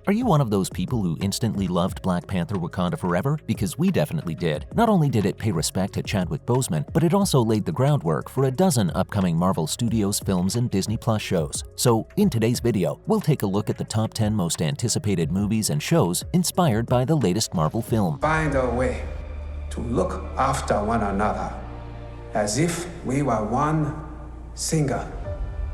Are you one of those people who instantly loved Black Panther Wakanda Forever? Because we definitely did. Not only did it pay respect to Chadwick Boseman, but it also laid the groundwork for a dozen upcoming Marvel Studios films and Disney Plus shows. So, in today's video, we'll take a look at the top 10 most anticipated movies and shows inspired by the latest Marvel film. Find a way to look after one another as if we were one single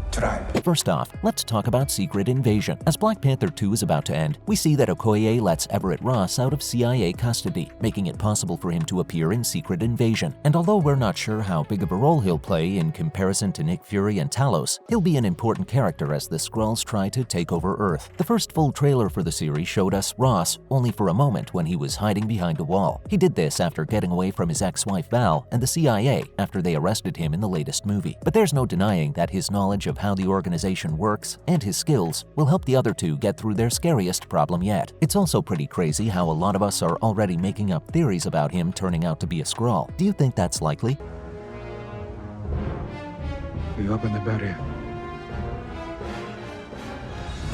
tribe. First off, let's talk about Secret Invasion. As Black Panther 2 is about to end, we see that Okoye lets Everett Ross out of CIA custody, making it possible for him to appear in Secret Invasion. And although we're not sure how big of a role he'll play in comparison to Nick Fury and Talos, he'll be an important character as the Skrulls try to take over Earth. The first full trailer for the series showed us Ross only for a moment when he was hiding behind a wall. He did this after getting away from his ex-wife Val and the CIA after they arrested him in the latest movie. But there's no denying that his knowledge of how the organization works and his skills will help the other two get through their scariest problem yet. It's also pretty crazy how a lot of us are already making up theories about him turning out to be a Skrull. Do you think that's likely? We open the barrier.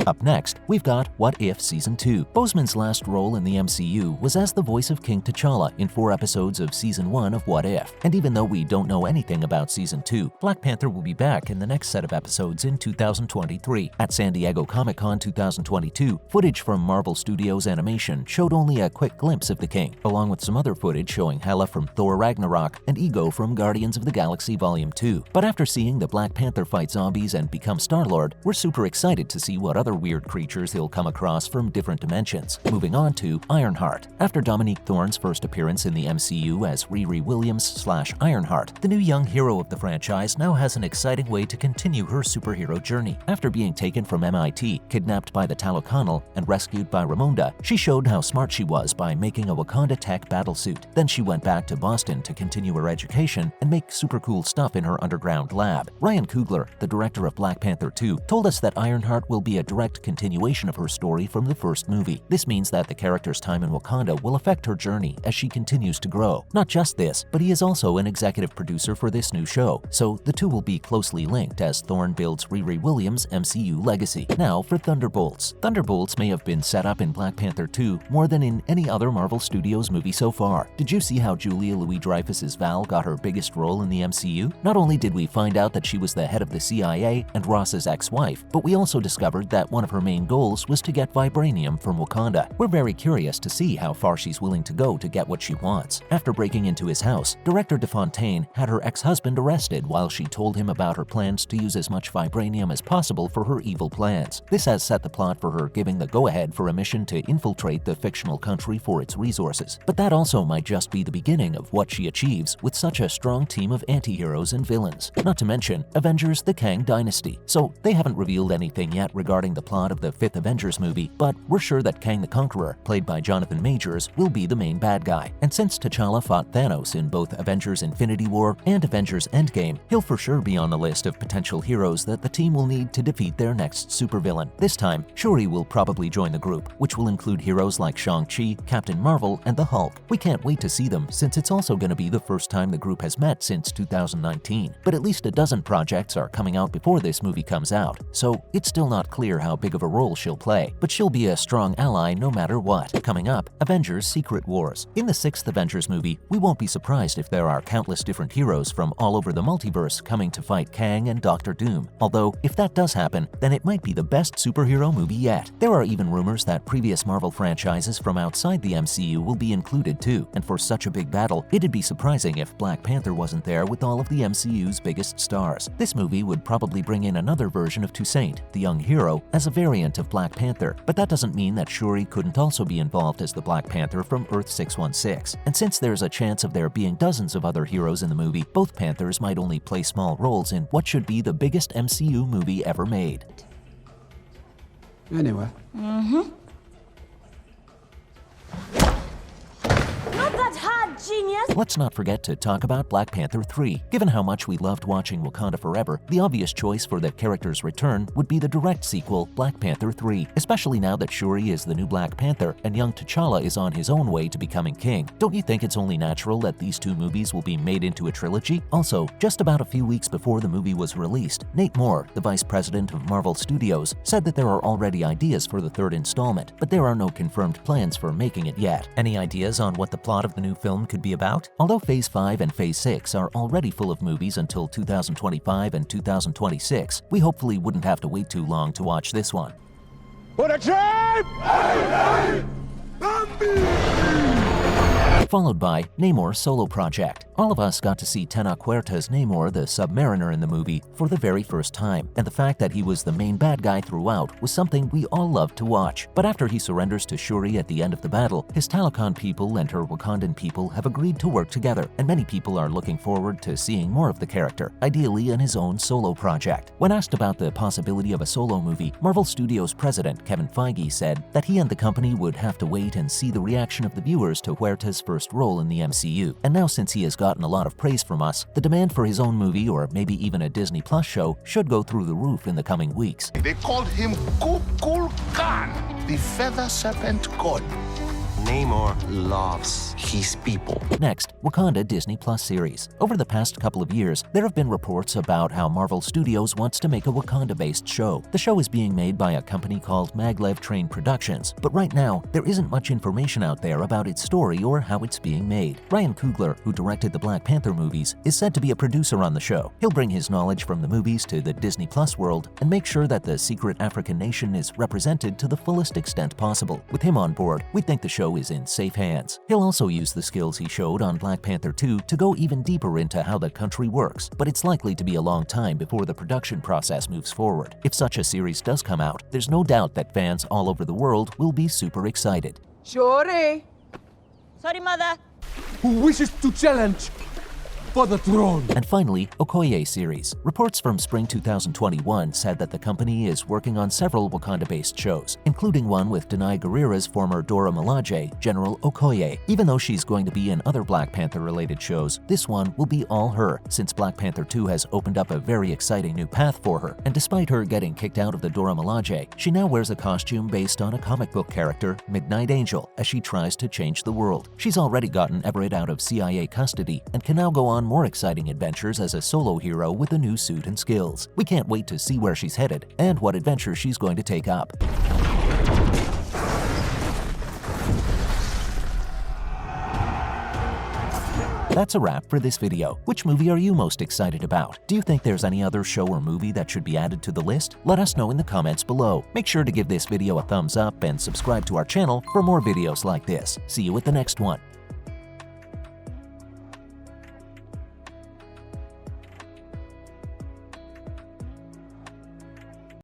Up next, we've got What If Season 2. Boseman's last role in the MCU was as the voice of King T'Challa in 4 episodes of Season 1 of What If. And even though we don't know anything about Season 2, Black Panther will be back in the next set of episodes in 2023. At San Diego Comic-Con 2022, footage from Marvel Studios Animation showed only a quick glimpse of the King, along with some other footage showing Hela from Thor Ragnarok and Ego from Guardians of the Galaxy Volume 2. But after seeing the Black Panther fight zombies and become Star-Lord, we're super excited to see what other weird creatures he'll come across from different dimensions. Moving on to Ironheart. After Dominique Thorne's first appearance in the MCU as Riri Williams/Ironheart, the new young hero of the franchise now has an exciting way to continue her superhero journey. After being taken from MIT, kidnapped by the Talokanal, and rescued by Ramonda, she showed how smart she was by making a Wakanda tech battlesuit. Then she went back to Boston to continue her education and make super cool stuff in her underground lab. Ryan Coogler, the director of Black Panther 2, told us that Ironheart will be a direct continuation of her story from the first movie. This means that the character's time in Wakanda will affect her journey as she continues to grow. Not just this, but he is also an executive producer for this new show, so the two will be closely linked as Thorne builds Riri Williams' MCU legacy. Now for Thunderbolts. Thunderbolts may have been set up in Black Panther 2 more than in any other Marvel Studios movie so far. Did you see how Julia Louis-Dreyfus's Val got her biggest role in the MCU? Not only did we find out that she was the head of the CIA and Ross's ex-wife, but we also discovered that one of her main goals was to get vibranium from Wakanda. We're very curious to see how far she's willing to go to get what she wants. After breaking into his house, Director DeFontaine had her ex-husband arrested while she told him about her plans to use as much vibranium as possible for her evil plans. This has set the plot for her giving the go-ahead for a mission to infiltrate the fictional country for its resources. But that also might just be the beginning of what she achieves with such a strong team of anti-heroes and villains. Not to mention Avengers: The Kang Dynasty. So they haven't revealed anything yet regarding the plot of the 5th Avengers movie, but we're sure that Kang the Conqueror, played by Jonathan Majors, will be the main bad guy. And since T'Challa fought Thanos in both Avengers Infinity War and Avengers Endgame, he'll for sure be on the list of potential heroes that the team will need to defeat their next supervillain. This time, Shuri will probably join the group, which will include heroes like Shang-Chi, Captain Marvel, and the Hulk. We can't wait to see them since it's also going to be the first time the group has met since 2019. But at least a dozen projects are coming out before this movie comes out, so it's still not clear how big of a role she'll play, but she'll be a strong ally no matter what. Coming up, Avengers: Secret Wars. In the 6th Avengers movie, we won't be surprised if there are countless different heroes from all over the multiverse coming to fight Kang and Doctor Doom. Although, if that does happen, then it might be the best superhero movie yet. There are even rumors that previous Marvel franchises from outside the MCU will be included too, and for such a big battle, it'd be surprising if Black Panther wasn't there with all of the MCU's biggest stars. This movie would probably bring in another version of Toussaint, the young hero, as a variant of Black Panther, but that doesn't mean that Shuri couldn't also be involved as the Black Panther from Earth 616. And since there's a chance of there being dozens of other heroes in the movie, both Panthers might only play small roles in what should be the biggest MCU movie ever made. Anyway. Not that hard! genius? Let's not forget to talk about Black Panther 3. Given how much we loved watching Wakanda Forever, the obvious choice for the character's return would be the direct sequel, Black Panther 3, especially now that Shuri is the new Black Panther and young T'Challa is on his own way to becoming king. Don't you think it's only natural that these two movies will be made into a trilogy? Also, just about a few weeks before the movie was released, Nate Moore, the vice president of Marvel Studios, said that there are already ideas for the third installment, but there are no confirmed plans for making it yet. Any ideas on what the plot of the new film could be about? Although Phase 5 and Phase 6 are already full of movies until 2025 and 2026, we hopefully wouldn't have to wait too long to watch this one. For the tribe! Followed by Namor's solo project. All of us got to see Tenoch Huerta's Namor, the Submariner in the movie, for the very first time, and the fact that he was the main bad guy throughout was something we all loved to watch. But after he surrenders to Shuri at the end of the battle, his Talokan people and her Wakandan people have agreed to work together, and many people are looking forward to seeing more of the character, ideally in his own solo project. When asked about the possibility of a solo movie, Marvel Studios president Kevin Feige said that he and the company would have to wait and see the reaction of the viewers to Huerta's first role in the MCU. And now, since he has gotten a lot of praise from us, the demand for his own movie or maybe even a Disney Plus show should go through the roof in the coming weeks. They called him Kukul Khan, the feather serpent god. Namor loves his people. Next, Wakanda Disney Plus series. Over the past couple of years, there have been reports about how Marvel Studios wants to make a Wakanda-based show. The show is being made by a company called Maglev Train Productions, but right now, there isn't much information out there about its story or how it's being made. Ryan Coogler, who directed the Black Panther movies, is said to be a producer on the show. He'll bring his knowledge from the movies to the Disney Plus world and make sure that the secret African nation is represented to the fullest extent possible. With him on board, we think the show is in safe hands. He'll also use the skills he showed on Black Panther 2 to go even deeper into how the country works, but it's likely to be a long time before the production process moves forward. If such a series does come out, there's no doubt that fans all over the world will be super excited. Shuri! Sorry, mother. Who wishes to challenge for the throne? And finally, Okoye series. Reports from spring 2021 said that the company is working on several Wakanda-based shows, including one with Danai Gurira's former Dora Milaje, General Okoye. Even though she's going to be in other Black Panther-related shows, this one will be all her, since Black Panther 2 has opened up a very exciting new path for her. And despite her getting kicked out of the Dora Milaje, she now wears a costume based on a comic book character, Midnight Angel, as she tries to change the world. She's already gotten Everett out of CIA custody and can now go on more exciting adventures as a solo hero with a new suit and skills. We can't wait to see where she's headed and what adventure she's going to take up. That's a wrap for this video. Which movie are you most excited about? Do you think there's any other show or movie that should be added to the list? Let us know in the comments below. Make sure to give this video a thumbs up and subscribe to our channel for more videos like this. See you at the next one.